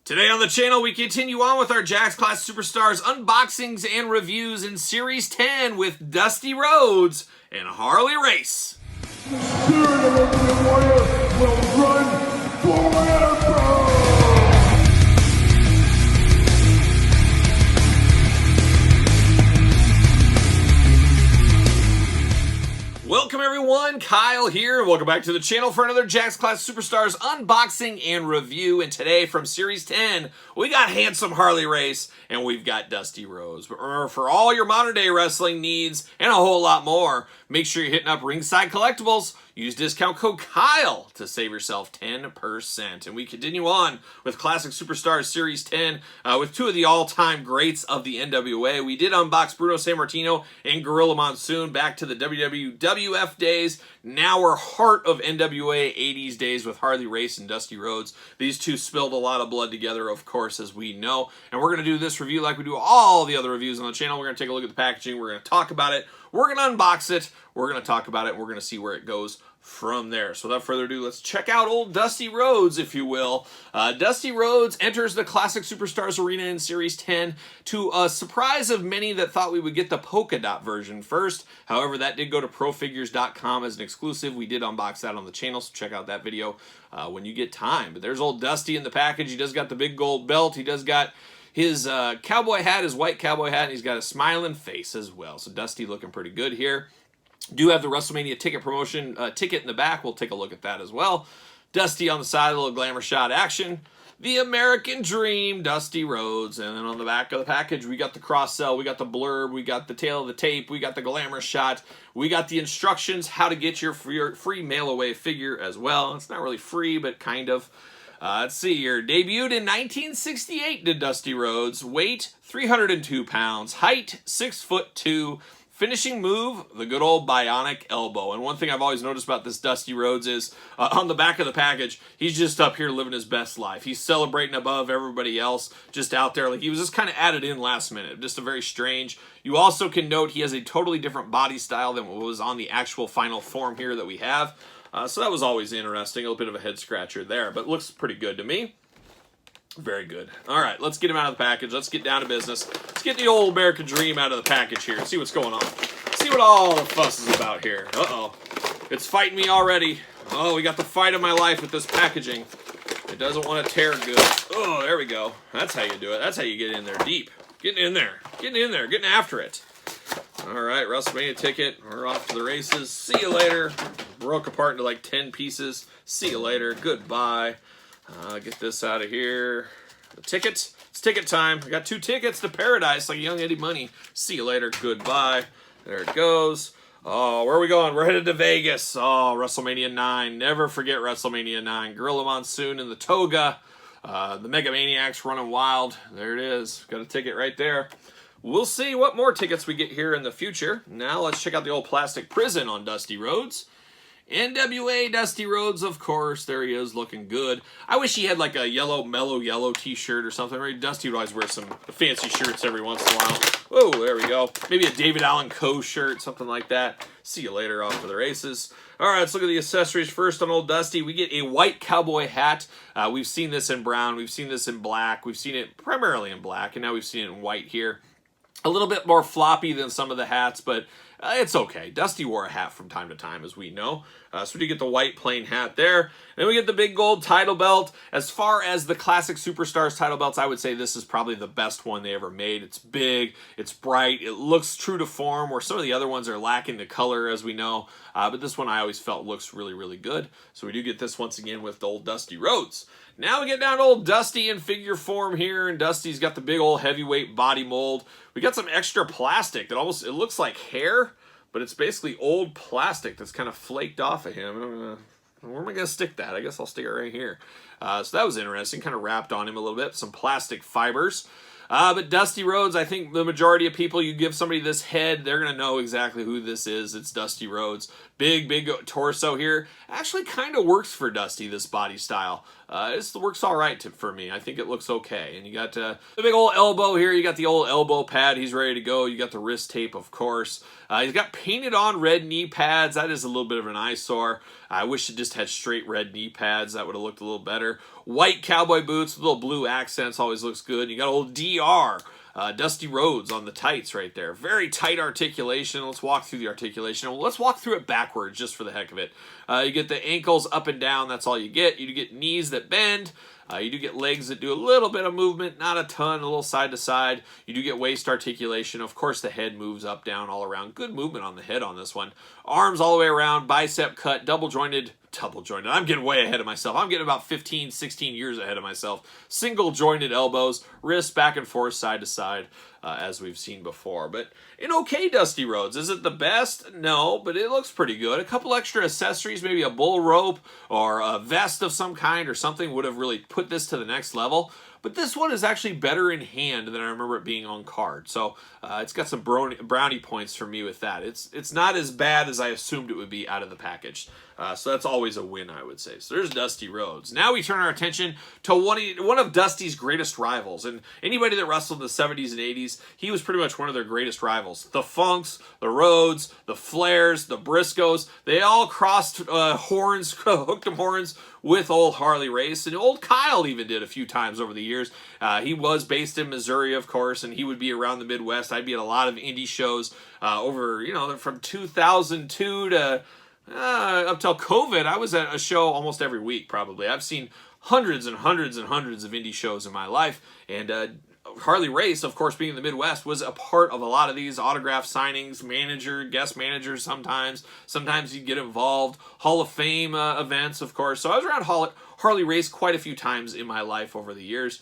Today on the channel, we continue on with our Jax Class Superstars unboxings and reviews in Series 10 with Dusty Rhodes and Harley Race. The spirit of Ultimate Warrior will run forever! Welcome everyone, Kyle here. Welcome back to the channel for another Jax Class Superstars unboxing and review. And today from Series 10, we got handsome Harley Race and we've got Dusty Rhodes. But remember, for all your modern day wrestling needs and a whole lot more, make sure you're hitting up Ringside Collectibles. Use discount code KYLE to save yourself 10%. And we continue on with Classic Superstars Series 10 with two of the all-time greats of the NWA. We did unbox Bruno Sammartino and Gorilla Monsoon back to the WWF days. Now we're heart of NWA 80s days with Harley Race and Dusty Rhodes. These two spilled a lot of blood together, of course, as we know. And we're going to do this review like we do all the other reviews on the channel. We're going to take a look at the packaging. We're going to talk about it. We're going to unbox it. We're going to talk about it. We're going to see where it goes from there. So without further ado, let's check out old Dusty Rhodes, if you will. Dusty Rhodes enters the Classic Superstars Arena in Series 10 to a surprise of many that thought we would get the polka dot version first. However, that did go to profigures.com as an exclusive. We did unbox that on the channel, so check out that video when you get time. But there's old Dusty in the package. He does got the big gold belt. He does got his cowboy hat, his white cowboy hat, and he's got a smiling face as well. So Dusty looking pretty good here. Do have the WrestleMania ticket promotion ticket in the back. We'll take a look at that as well. Dusty on the side, a little glamour shot action. The American Dream, Dusty Rhodes. And then on the back of the package, we got the cross-sell, we got the blurb, we got the tail of the tape, we got the glamour shot, we got the instructions how to get your free mail-away figure as well. It's not really free, but kind of. Let's see here. Debuted in 1968 did Dusty Rhodes. Weight, 302 pounds. Height, 6'2". Finishing move, the good old bionic elbow. And one thing I've always noticed about this Dusty Rhodes is on the back of the package, he's just up here living his best life. He's celebrating above everybody else, just out there. Like he was just kind of added in last minute. Just a very strange. You also can note he has a totally different body style than what was on the actual final form here that we have. So that was always interesting. A little bit of a head scratcher there, but looks pretty good to me. Very good. All right, let's get him out of the package. Let's get down to business. Let's get the old American Dream out of the package here and see what's going on. See what all the fuss is about here. Uh-oh. It's fighting me already. Oh, we got the fight of my life with this packaging. It doesn't want to tear good. Oh, there we go. That's how you do it. That's how you get in there deep. Getting in there. Getting in there. Getting after it. All right, WrestleMania ticket. We're off to the races. See you later. Broke apart into like 10 pieces. See you later. Goodbye. Get this out of here. The tickets. It's ticket time. I got 2 tickets to paradise like young Eddie Money. See you later. Goodbye. There it goes. Oh, where are we going? We're headed to Vegas. Oh, WrestleMania 9. Never forget WrestleMania 9. Gorilla Monsoon in the toga. The Mega Maniacs running wild. There it is. Got a ticket right there. We'll see what more tickets we get here in the future. Now let's check out the old plastic prison on Dusty Rhodes. NWA Dusty Rhodes, of course. There he is, looking good. I wish he had like a yellow, mellow yellow t-shirt or something. Right? Dusty would always wear some fancy shirts every once in a while. Oh, there we go. Maybe a David Allen Coe shirt, something like that. See you later, off to the races. All right, let's look at the accessories first on old Dusty. We get a white cowboy hat. We've seen this in brown. We've seen this in black. We've seen it primarily in black, and now we've seen it in white here. A little bit more floppy than some of the hats, but it's okay. Dusty wore a hat from time to time, as we know. So we get the white plain hat there. Then we get the big gold title belt. As far as the Classic Superstars title belts, I would say this is probably the best one they ever made. It's big, it's bright, it looks true to form, where some of the other ones are lacking the color, as we know. But this one I always felt looks really, really good. So we do get this once again with the old Dusty Rhodes. Now we get down to old Dusty in figure form here, and Dusty's got the big old heavyweight body mold. We got some extra plastic that almost, it looks like hair, but it's basically old plastic that's kind of flaked off of him. Where am I going to stick that? I guess I'll stick it right here. So that was interesting, kind of wrapped on him a little bit. Some plastic fibers. But Dusty Rhodes, I think the majority of people, you give somebody this head, they're going to know exactly who this is. It's Dusty Rhodes. Big, big torso here. Actually kind of works for Dusty, this body style. It works all right for me. I think it looks okay. And you got the big old elbow here. You got the old elbow pad. He's ready to go. You got the wrist tape, of course. He's got painted on red knee pads. That is a little bit of an eyesore. I wish it just had straight red knee pads. That would have looked a little better. White cowboy boots with little blue accents always looks good. You got old DR. Dusty Rhodes on the tights right there. Very tight articulation. Let's walk through the articulation. Well, let's walk through it backwards just for the heck of it. You get the ankles up and down. That's all you get. You get knees that bend. You do get legs that do a little bit of movement, not a ton, a little side to side. You do get waist articulation. Of course, the head moves up, down, all around. Good movement on the head on this one. Arms all the way around, bicep cut, double jointed. I'm getting way ahead of myself. I'm getting about 15, 16 years ahead of myself. Single jointed elbows, wrists back and forth, side to side, as we've seen before. But an okay Dusty Rhodes. Is it the best? No, but it looks pretty good. A couple extra accessories, maybe a bull rope or a vest of some kind or something would have really put this to the next level. But this one is actually better in hand than I remember it being on card. So it's got some brownie points for me with that. It's not as bad as I assumed it would be out of the package. So that's always a win, I would say. So there's Dusty Rhodes. Now we turn our attention to one of Dusty's greatest rivals. And anybody that wrestled in the 70s and 80s, he was pretty much one of their greatest rivals. The Funks, the Rhodes, the Flairs, the Briscoes, they all crossed horns, hooked them horns with old Harley Race. And old Kyle even did a few times over the years. He was based in Missouri, of course, and he would be around the Midwest. I'd be at a lot of indie shows over, from 2002 to... up till COVID, I was at a show almost every week, probably. I've seen hundreds and hundreds and hundreds of indie shows in my life, and Harley Race, of course, being in the Midwest, was a part of a lot of these autograph signings, guest managers sometimes. Sometimes you'd get involved. Hall of Fame events, of course. So I was around Harley Race quite a few times in my life over the years.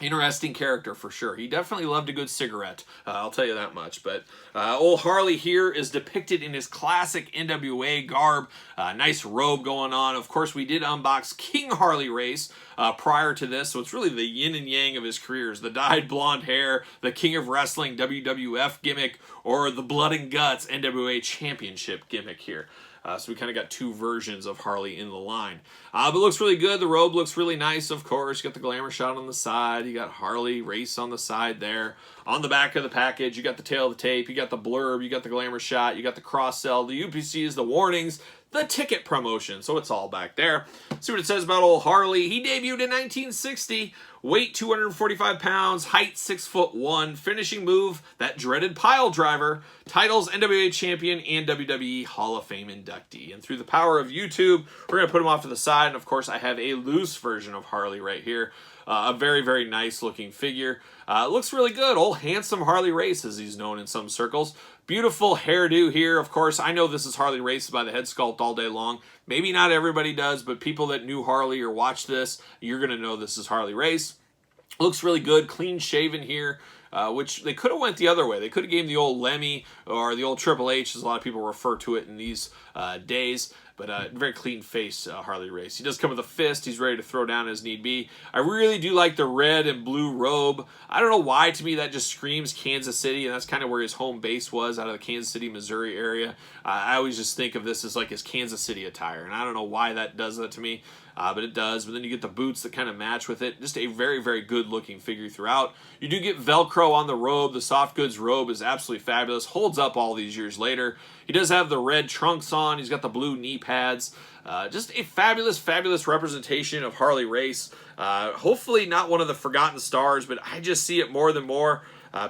Interesting character for sure. He definitely loved a good cigarette. I'll tell you that much. But old Harley here is depicted in his classic NWA garb. Nice robe going on. Of course, we did unbox King Harley Race prior to this. So it's really the yin and yang of his careers. The dyed blonde hair, the King of Wrestling WWF gimmick, or the Blood and Guts NWA Championship gimmick here. So we kind of got two versions of Harley in the line. But it looks really good. The robe looks really nice, of course. You got the glamour shot on the side. You got Harley Race on the side there. On the back of the package, you got the tail of the tape. You got the blurb. You got the glamour shot. You got the cross-sell, the UPCs, the warnings, the ticket promotion. So it's all back there. See what it says about old Harley. He debuted in 1960. Weight 245 pounds, height 6'1", finishing move, that dreaded pile driver, titles NWA champion and WWE Hall of Fame inductee. And through the power of YouTube, we're going to put him off to the side. And of course, I have a loose version of Harley right here. A very, very nice looking figure. Looks really good. Old handsome Harley Race, as he's known in some circles. Beautiful hairdo here. Of course, I know this is Harley Race by the head sculpt all day long. Maybe not everybody does, but people that knew Harley or watched this, you're going to know this is Harley Race. Looks really good. Clean shaven here. Which they could have went the other way. They could have gave him the old Lemmy or the old Triple H, as a lot of people refer to it in these days. But very clean face, Harley Race. He does come with a fist. He's ready to throw down as need be. I really do like the red and blue robe. I don't know why, to me, that just screams Kansas City, and that's kind of where his home base was, out of the Kansas City, Missouri area. I always just think of this as like his Kansas City attire, and I don't know why that does that to me. But it does. But then you get the boots that kind of match with it. Just a very, very good-looking figure throughout. You do get Velcro on the robe. The soft goods robe is absolutely fabulous. Holds up all these years later. He does have the red trunks on. He's got the blue knee pads. Just a fabulous, fabulous representation of Harley Race. Hopefully not one of the forgotten stars, but I just see it more than more.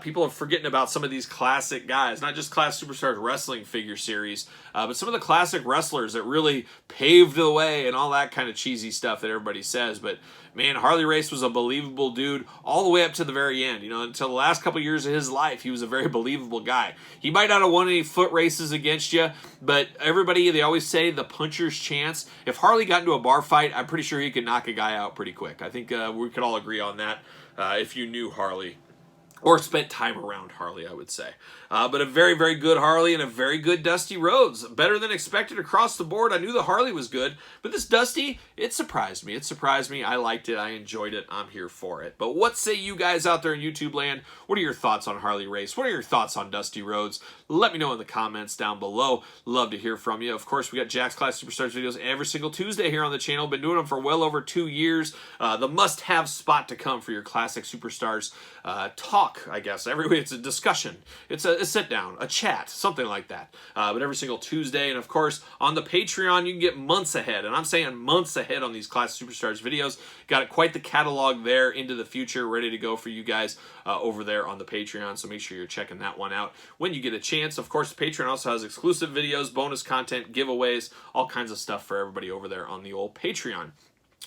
People are forgetting about some of these classic guys, not just Class Superstars Wrestling figure series, but some of the classic wrestlers that really paved the way and all that kind of cheesy stuff that everybody says. But man, Harley Race was a believable dude all the way up to the very end. You know, until the last couple years of his life, he was a very believable guy. He might not have won any foot races against you, but everybody, they always say the puncher's chance. If Harley got into a bar fight, I'm pretty sure he could knock a guy out pretty quick. I think we could all agree on that if you knew Harley. Or spent time around Harley, I would say. But a very, very good Harley and a very good Dusty Rhodes. Better than expected across the board. I knew the Harley was good. But this Dusty, it surprised me. It surprised me. I liked it. I enjoyed it. I'm here for it. But what say you guys out there in YouTube land? What are your thoughts on Harley Race? What are your thoughts on Dusty Rhodes? Let me know in the comments down below. Love to hear from you. Of course, we got Jack's Class Superstars videos every single Tuesday here on the channel. Been doing them for well over 2 years. The must-have spot to come for your classic superstars talk. talk, I guess. Every week it's a discussion. It's a sit down, a chat, something like that. But every single Tuesday, and of course on the Patreon you can get months ahead, and I'm saying months ahead on these Class Superstars videos. Got quite the catalog there into the future, ready to go for you guys over there on the Patreon. So make sure you're checking that one out when you get a chance. Of course, the Patreon also has exclusive videos, bonus content, giveaways, all kinds of stuff for everybody over there on the old Patreon.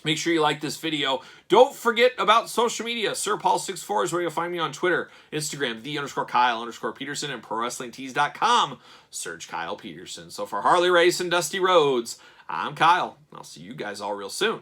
Make sure you like this video. Don't forget about social media. SirPaul64 is where you'll find me on Twitter, Instagram, _Kyle_Peterson, and ProWrestlingTees.com. Search Kyle Peterson. So for Harley Race and Dusty Rhodes, I'm Kyle. I'll see you guys all real soon.